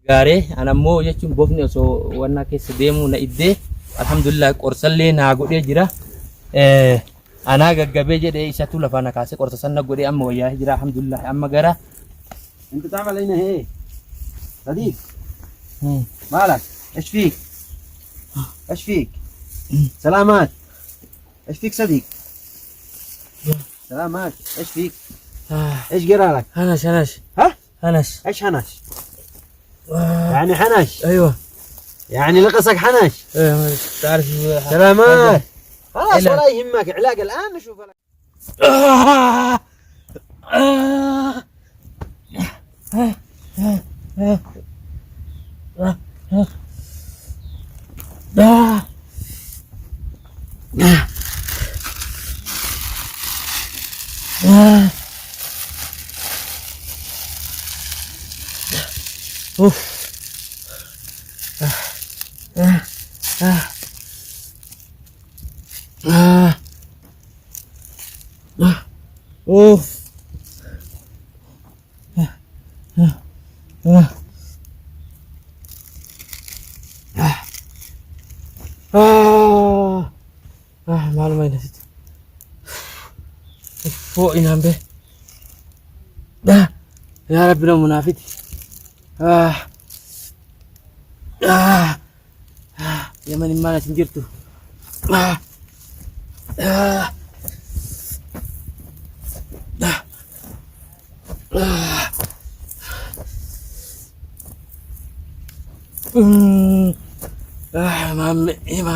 Gare, anammoo jechuun bofni osoo wanna keessa deemu na iddee alhamdulillah qorsallee naa godhee jira. Anaa gaggabee jedhee isatu lafa na kaasee qorsa san na godhee amma wayyaa jira alhamdulillah amma gara. انت تعمل هنا ايه صديق مالك ايش فيك ايش فيك سلامات ايش فيك صديق سلامات ايش فيك ايش جرالك هنش ها هنش ايش حنش يعني حنش ايوه يعني لقصك حنش ايوه تعرف سلامات خلاص ولا يهمك علاج الان نشوف لك معلومة نسيت فوق ينام به يا ربنا منافدي يا من ما نتنجرته ما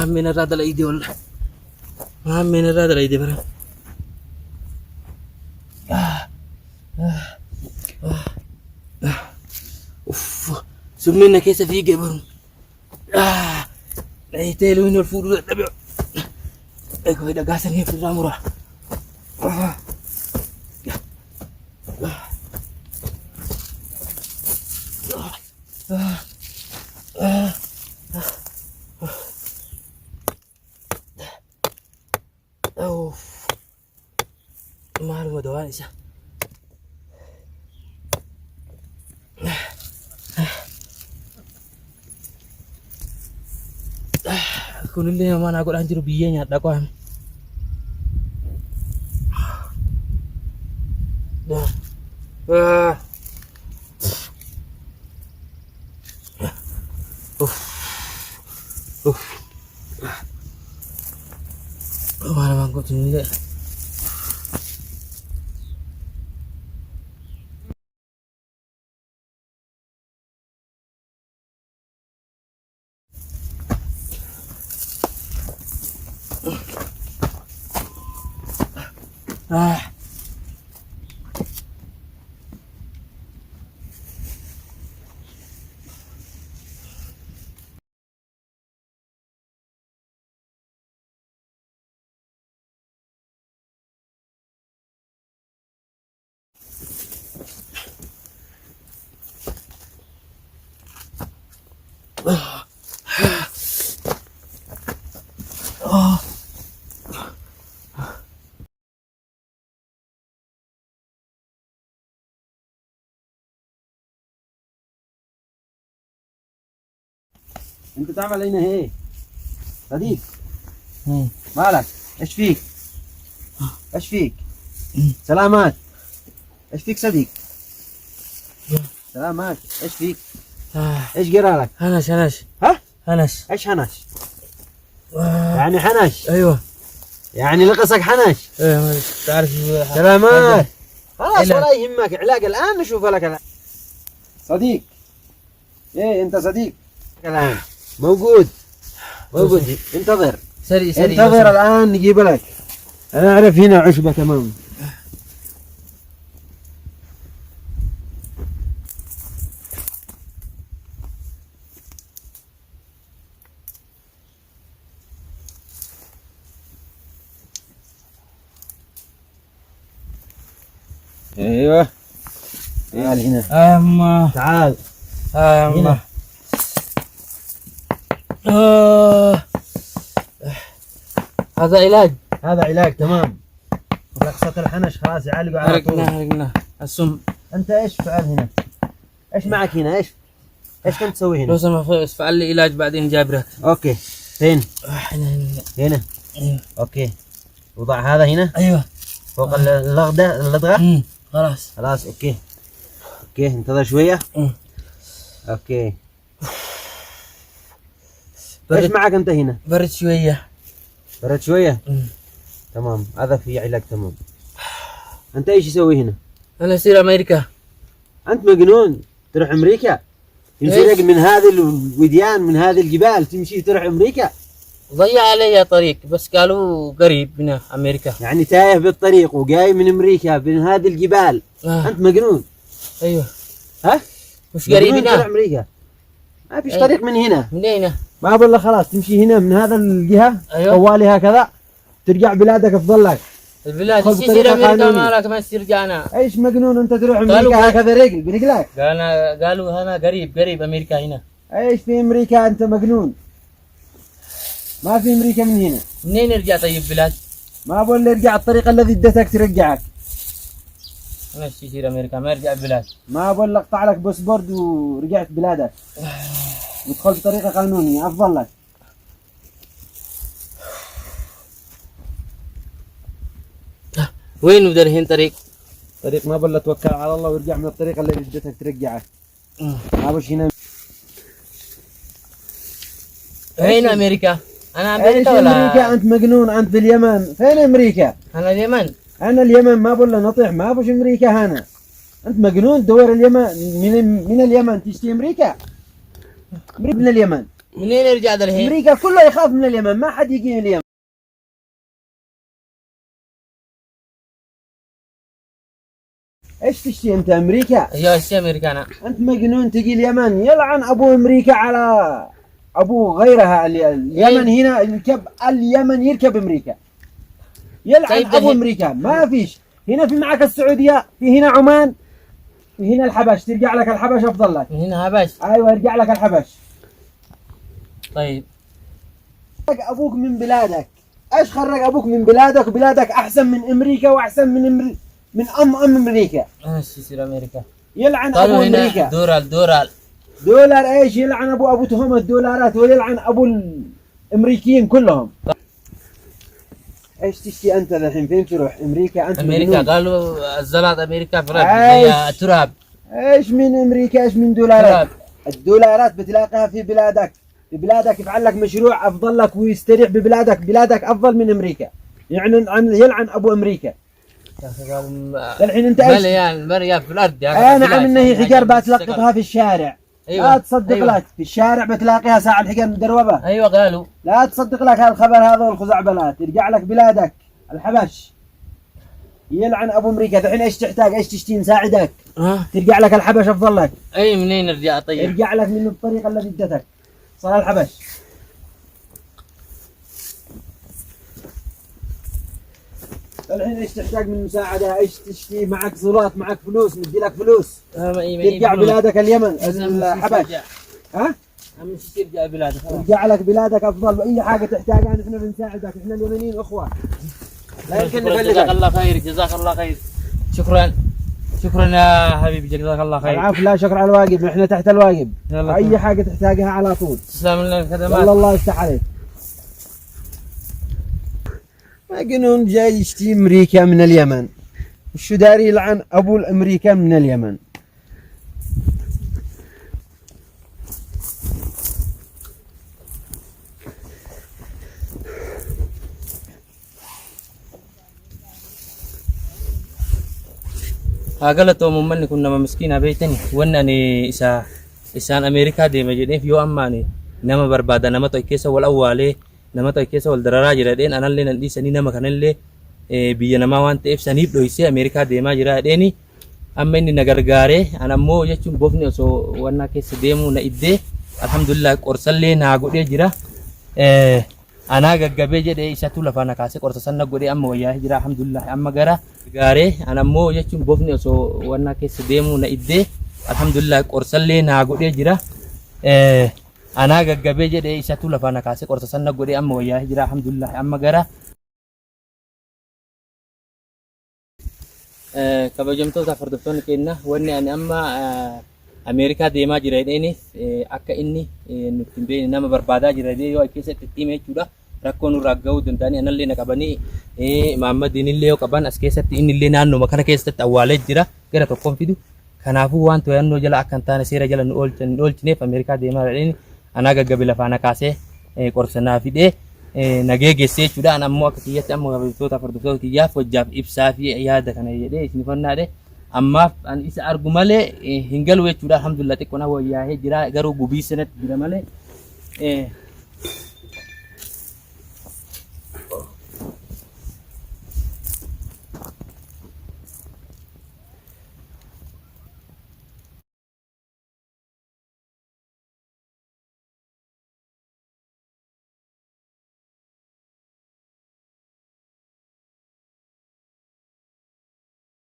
هم من الراد الايدي والله ما هم من الراد الايدي برا اوف سمينا كيس في جبر ايتلو انه الفود دبي اكو دا غاسن هي في الرامورا اوف معلومة دوانسة كل اللي ما انا اقول انجرو بيenya dako mana mangkok sini انت تعمل هنا ايه صديق مالك ايش فيك ايش فيك سلامات ايش فيك صديق سلامات ايش فيك ايش جرالك هنش ها هنش ايش حنش يعني حنش ايوه يعني لقصك حنش ايوه تعرف سلامات خلاص ولا يهمك علاج الان نشوف لك الآن. صديق ايه انت صديق الان موجود انتظر سري انتظر الان نجيب لك انا اعرف هنا عشبة تمام ايوه تعال هنا اما تعال اما هذا علاج تمام لقصة الحنش خلاص يعالجوا على طول حرقنا السم انت ايش فعل هنا ايش معك هنا ايش ايش كنت تسوي هنا؟ لو سمحت افعل لي علاج بعدين جابرك. اوكي فين؟ هنا. هنا أيوه. اوكي. وضع هذا هنا ايوه فوق اللدغة. خلاص. خلاص اوكي. اوكي انتظر شوية. اوكي. ايش معك انت هنا؟ برد شوية. برد شوية؟ تمام هذا في علاج تمام. انت ايش تسوي هنا؟ انا اسير امريكا. انت مجنون تروح امريكا؟ تمشي من هذه الوديان من هذه الجبال تمشي تروح امريكا؟ ضيع علي طريق بس قالوا قريب من امريكا. يعني تايه بالطريق وجاي من امريكا بين هذه الجبال. انت مجنون. ايوه. ها؟ مش قريب هنا؟ تروح امريكا. ما فيش طريق من هنا. من هنا؟ ما بالله خلاص تمشي هنا من هذا الجهة. ايوه. طوالي هكذا ترجع بلادك افضل لك. البلاد يصير امريكا مالك ما تصير رجعنا. ايش مجنون انت تروح امريكا هكذا رجل برجلك؟ قالوا هنا قريب امريكا هنا. ايش في امريكا انت مجنون؟ ما في امريكا من هنا. منين نرجع طيب بلاد؟ ما بقول لي ارجع الطريقة الذي ادتك ترجعك. انا ايش يصير امريكا ما ارجع بلاد؟ ما بقول لك قطع لك باسبورد ورجعت بلادك. ادخل بطريقة قانونية افضل لك. وين بدر هين طريق؟ طريق ما بقول توكل على الله وارجع من الطريقة اللي ادتك ترجعك. ما بش هنا. فين امريكا؟ انا ايش امريكا ولا امريكا؟ انت مجنون انت في اليمن. فين امريكا؟ انا اليمن. انا اليمن ما بقول نطيح ما بش امريكا هنا. انت مجنون دور اليمن من اليمن تشتي امريكا؟ من اليمن. منين نرجع الحين؟ امريكا كله يخاف من اليمن ما حد يجي من اليمن. ايش تشتي انت امريكا؟ ايوه ايش امريكا انا؟ انت مجنون تجي اليمن يلعن ابو امريكا على ابو غيرها. اليمن هنا اليمن يركب امريكا. يلعن طيب ابو امريكا ما فيش. هنا في معك السعوديه في هنا عمان في هنا الحبش ترجع لك الحبش افضل لك. من هنا حبش؟ ايوه يرجع لك الحبش. طيب ابوك من بلادك. ايش خرج ابوك من بلادك؟ بلادك احسن من امريكا واحسن من ام امريكا. ايش يصير امريكا؟ يلعن ابو امريكا. دولار ايش؟ يلعن ابو تهم الدولارات ويلعن ابو الامريكيين كلهم. ايش تشتي انت الحين؟ فين تروح؟ امريكا انت امريكا مجنون. قالوا الزلط امريكا فرق تراب. ايش من امريكا؟ ايش من دولارات؟ الدولارات بتلاقيها في بلادك. في بلادك يفعل لك مشروع افضل لك ويستريح ببلادك. بلادك افضل من امريكا. يعني يلعن ابو امريكا. الحين انت ايش؟ مليان في الارض. نعم انه هي حجر بتلقطها في الشارع. أيوة. لا تصدق أيوة. لك في الشارع بتلاقيها ساعة الحجر مدروبة. ايوه قالوا. لا تصدق لك هالخبر هذا والخزعبلات. يرجع لك بلادك الحبش. يلعن ابو امريكا. الحين ايش تحتاج؟ ايش تشتي نساعدك؟ ترجع لك الحبش افضل لك. اي منين نرجع طيب؟ يرجع لك من الطريقة اللي ادتك. صار الحبش. الحين ايش تحتاج من مساعدة؟ ايش تشتي؟ معك صورات معك فلوس ندي لك فلوس. ترجع بلادك اليمن الحبش. ها؟ مش ترجع بلادك. ترجع لك بلادك افضل. باي حاجة تحتاجها نحن بنساعدك. احنا اليمنيين اخوة. لا يمكن نبلغك. جزاك الله خير جزاك الله خير. شكرا يا حبيبي جزاك الله خير. العفو لا شكر على الواجب. احنا تحت الواجب. اي حاجة تحتاجها على طول. تسلم لنا الخدمات. والله الله يفتح عليك. مجنون جاي يشتي امريكا من اليمن. وشو داري يلعن ابو الامريكا من اليمن. قالت ممن كنا مسكينة بيتني وانني إسان أمريكا دي مجدين في يوم ماني نما بربادا نما تويكيسا والأولي نما تويكيسا والدراراج ردين أنا اللي ندي سني نما كان اللي بيا نما وانت إف سنيب دويسي أمريكا دي ما جرا ديني أما إني نغرغاري أنا مو يجون بوفني أسو وانا كيس ديمو نايدي الحمد لله قرصل لي ناقو دي جرا أنا غغبي جدي إساتو لفانا كاسي قرصسان ناقو دي أما وياه جرا الحمد لله أما غرا gaare anammoo jechuun bofni osoo wanna keessa deemuu na iddee alhamdulillah qorsallee naa godhee jira anaa gaggabee jedhee isatu lafa na kaasee qorsa san na godhee amma wayyaa jira alhamdulillah amma gara kabajamtoota fardoftoonni keenya wanni ani amma Ameerikaa deemaa jira jedheenis akka inni nutti hin beekne nama barbaadaa jira jedhee yoo keessatti itti hime jechuudha. Rakkoo nurraa gahuu danda'anii anallee na qabanii Maammadin illee yoo qaban as keessatti inni illee naannoo kana keessatti awwaalee jira gara tokkoon fidu. Kanaafuu waan to'annoo jala akka hin taane seera jala nu oolchineef Ameerikaa deemaa jedheen anaa gaggabe lafaa na kaasee qorsanaa fidee nagee geessee jechuudha. An ammoo akka kiyyatti amma hordoftoota kiyyaaf hojjaaf ibsaa fi yaada kana jedhee isin fannaadhe. Ammaaf an isa argu malee hin galu jechuudha. Alhamdulillah xiqqoon wayyaahee jira garuu gubii sanatti jira malee